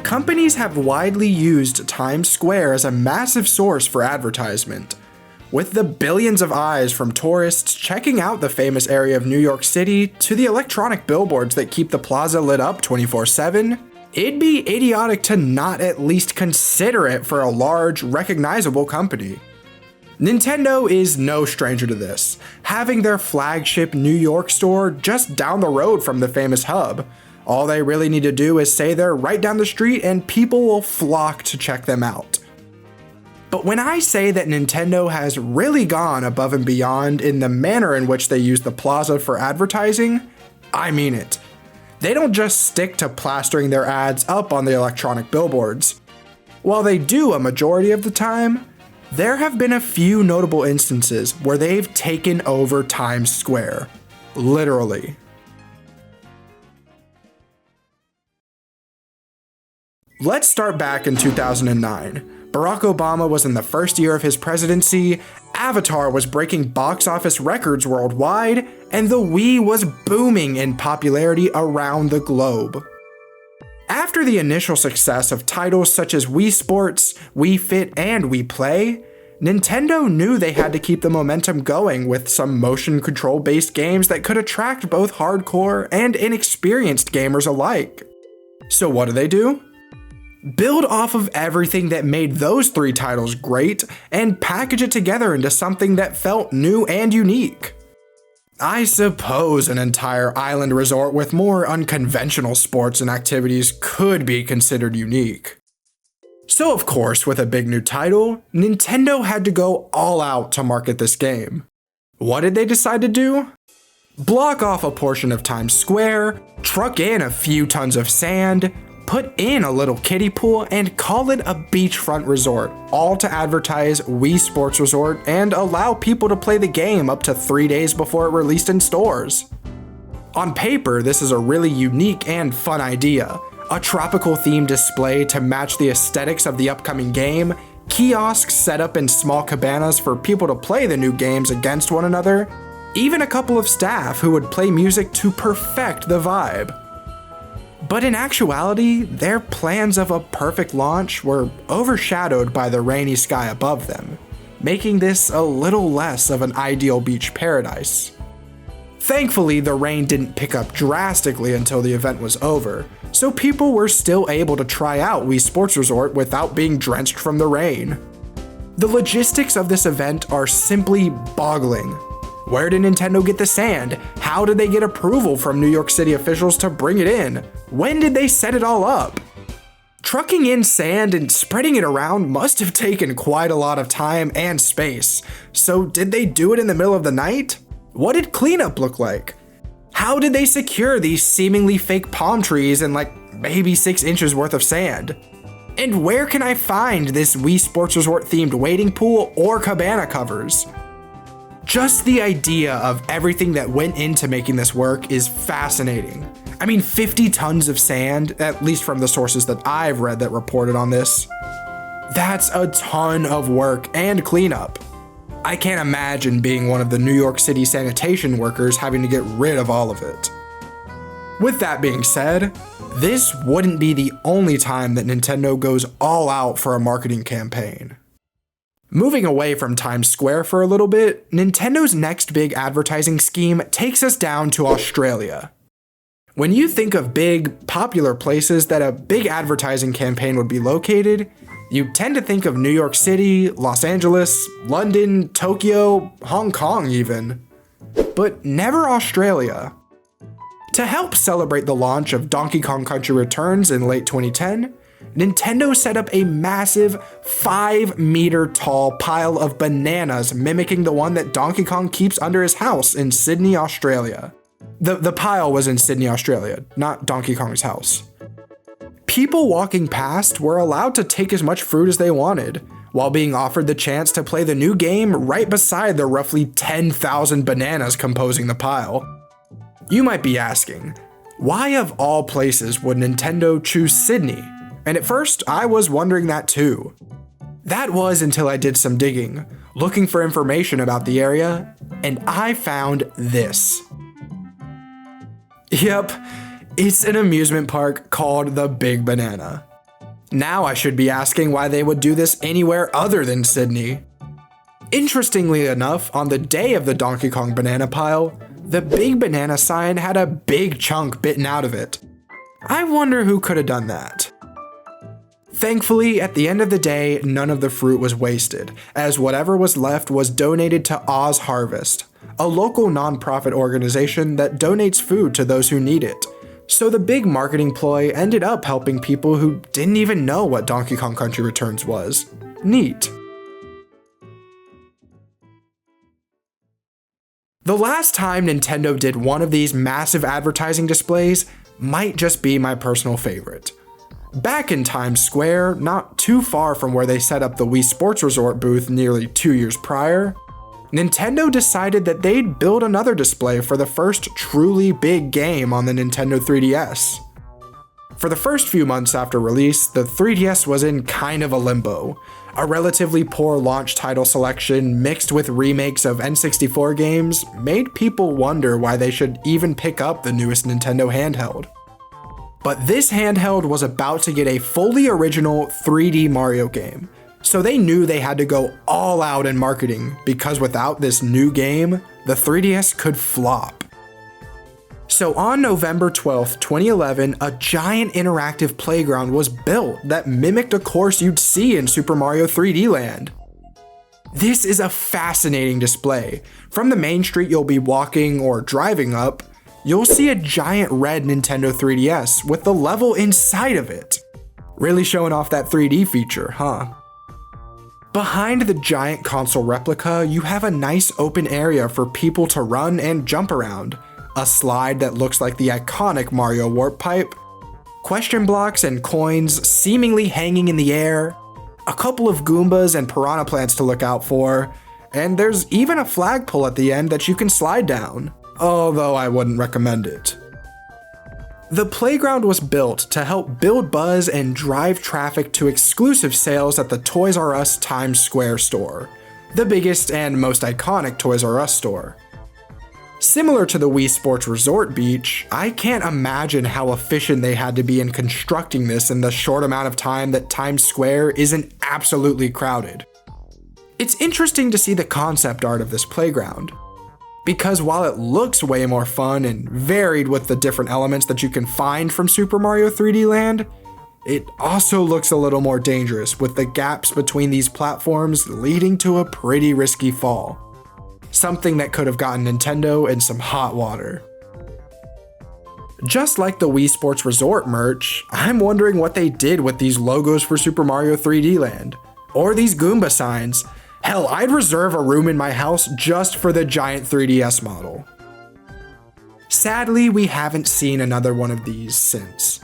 companies have widely used Times Square as a massive source for advertisement. With the billions of eyes from tourists checking out the famous area of New York City to the electronic billboards that keep the plaza lit up 24/7, it'd be idiotic to not at least consider it for a large, recognizable company. Nintendo is no stranger to this, having their flagship New York store just down the road from the famous hub. All they really need to do is say they're right down the street and people will flock to check them out. But when I say that Nintendo has really gone above and beyond in the manner in which they use the plaza for advertising, I mean it. They don't just stick to plastering their ads up on the electronic billboards. While they do a majority of the time, there have been a few notable instances where they've taken over Times Square. Literally. Let's start back in 2009. Barack Obama was in the first year of his presidency, Avatar was breaking box office records worldwide, and the Wii was booming in popularity around the globe. After the initial success of titles such as Wii Sports, Wii Fit, and Wii Play, Nintendo knew they had to keep the momentum going with some motion control based games that could attract both hardcore and inexperienced gamers alike. So what do? Build off of everything that made those three titles great and package it together into something that felt new and unique. I suppose an entire island resort with more unconventional sports and activities could be considered unique. So of course, with a big new title, Nintendo had to go all out to market this game. What did they decide to do? Block off a portion of Times Square, truck in a few tons of sand, put in a little kiddie pool, and call it a beachfront resort, all to advertise Wii Sports Resort and allow people to play the game up to 3 days before it released in stores. On paper, this is a really unique and fun idea. A tropical themed display to match the aesthetics of the upcoming game, kiosks set up in small cabanas for people to play the new games against one another, even a couple of staff who would play music to perfect the vibe. But in actuality, their plans of a perfect launch were overshadowed by the rainy sky above them, making this a little less of an ideal beach paradise. Thankfully, the rain didn't pick up drastically until the event was over, so people were still able to try out Wii Sports Resort without being drenched from the rain. The logistics of this event are simply boggling. Where did Nintendo get the sand? How did they get approval from New York City officials to bring it in? When did they set it all up? Trucking in sand and spreading it around must have taken quite a lot of time and space. So did they do it in the middle of the night? What did cleanup look like? How did they secure these seemingly fake palm trees and maybe 6 inches worth of sand? And where can I find this Wii Sports Resort themed wading pool or cabana covers? Just the idea of everything that went into making this work is fascinating. I mean, 50 tons of sand, at least from the sources that I've read that reported on this. That's a ton of work and cleanup. I can't imagine being one of the New York City sanitation workers having to get rid of all of it. With that being said, this wouldn't be the only time that Nintendo goes all out for a marketing campaign. Moving away from Times Square for a little bit, Nintendo's next big advertising scheme takes us down to Australia. When you think of big, popular places that a big advertising campaign would be located, you tend to think of New York City, Los Angeles, London, Tokyo, Hong Kong even. But never Australia. To help celebrate the launch of Donkey Kong Country Returns in late 2010, Nintendo set up a massive 5-meter tall pile of bananas mimicking the one that Donkey Kong keeps under his house in Sydney, Australia. The pile was in Sydney, Australia, not Donkey Kong's house. People walking past were allowed to take as much fruit as they wanted, while being offered the chance to play the new game right beside the roughly 10,000 bananas composing the pile. You might be asking, why of all places would Nintendo choose Sydney? And at first, I was wondering that too. That was until I did some digging, looking for information about the area, and I found this. Yep, it's an amusement park called the Big Banana. Now I should be asking why they would do this anywhere other than Sydney. Interestingly enough, on the day of the Donkey Kong banana pile, the big banana sign had a big chunk bitten out of it. I wonder who could have done that. Thankfully, at the end of the day, none of the fruit was wasted, as whatever was left was donated to Oz Harvest, a local nonprofit organization that donates food to those who need it. So the big marketing ploy ended up helping people who didn't even know what Donkey Kong Country Returns was. Neat. The last time Nintendo did one of these massive advertising displays might just be my personal favorite. Back in Times Square, not too far from where they set up the Wii Sports Resort booth nearly 2 years prior, Nintendo decided that they'd build another display for the first truly big game on the Nintendo 3DS. For the first few months after release, the 3DS was in kind of a limbo. A relatively poor launch title selection mixed with remakes of N64 games made people wonder why they should even pick up the newest Nintendo handheld. But this handheld was about to get a fully original 3D Mario game, so they knew they had to go all out in marketing because without this new game, the 3DS could flop. So on November 12th, 2011, a giant interactive playground was built that mimicked a course you'd see in Super Mario 3D Land. This is a fascinating display. From the main street you'll be walking or driving up, you'll see a giant red Nintendo 3DS with the level inside of it. Really showing off that 3D feature, huh? Behind the giant console replica, you have a nice open area for people to run and jump around, a slide that looks like the iconic Mario Warp Pipe, question blocks and coins seemingly hanging in the air, a couple of Goombas and piranha plants to look out for, and there's even a flagpole at the end that you can slide down, although I wouldn't recommend it. The playground was built to help build buzz and drive traffic to exclusive sales at the Toys R Us Times Square store, the biggest and most iconic Toys R Us store. Similar to the Wii Sports Resort beach, I can't imagine how efficient they had to be in constructing this in the short amount of time that Times Square isn't absolutely crowded. It's interesting to see the concept art of this playground, because while it looks way more fun and varied with the different elements that you can find from Super Mario 3D Land, it also looks a little more dangerous with the gaps between these platforms leading to a pretty risky fall. Something that could have gotten Nintendo in some hot water. Just like the Wii Sports Resort merch, I'm wondering what they did with these logos for Super Mario 3D Land, or these Goomba signs. Hell, I'd reserve a room in my house just for the giant 3DS model. Sadly, we haven't seen another one of these since.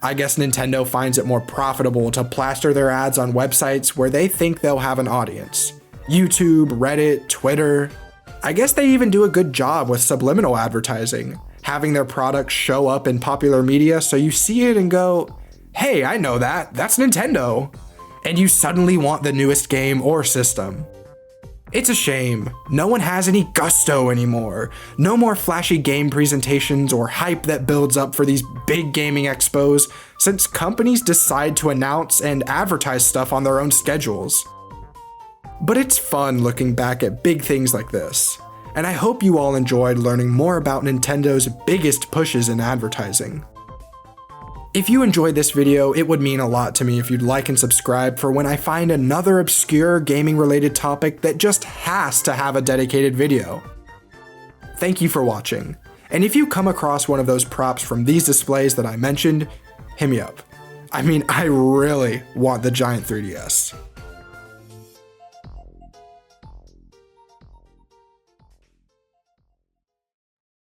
I guess Nintendo finds it more profitable to plaster their ads on websites where they think they'll have an audience. YouTube, Reddit, Twitter. I guess they even do a good job with subliminal advertising, having their products show up in popular media so you see it and go, hey, I know that, that's Nintendo. And you suddenly want the newest game or system. It's a shame. No one has any gusto anymore. No more flashy game presentations or hype that builds up for these big gaming expos, since companies decide to announce and advertise stuff on their own schedules. But it's fun looking back at big things like this, and I hope you all enjoyed learning more about Nintendo's biggest pushes in advertising. If you enjoyed this video, it would mean a lot to me if you'd like and subscribe for when I find another obscure gaming related topic that just has to have a dedicated video. Thank you for watching, and if you come across one of those props from these displays that I mentioned, hit me up. I mean, I really want the giant 3DS.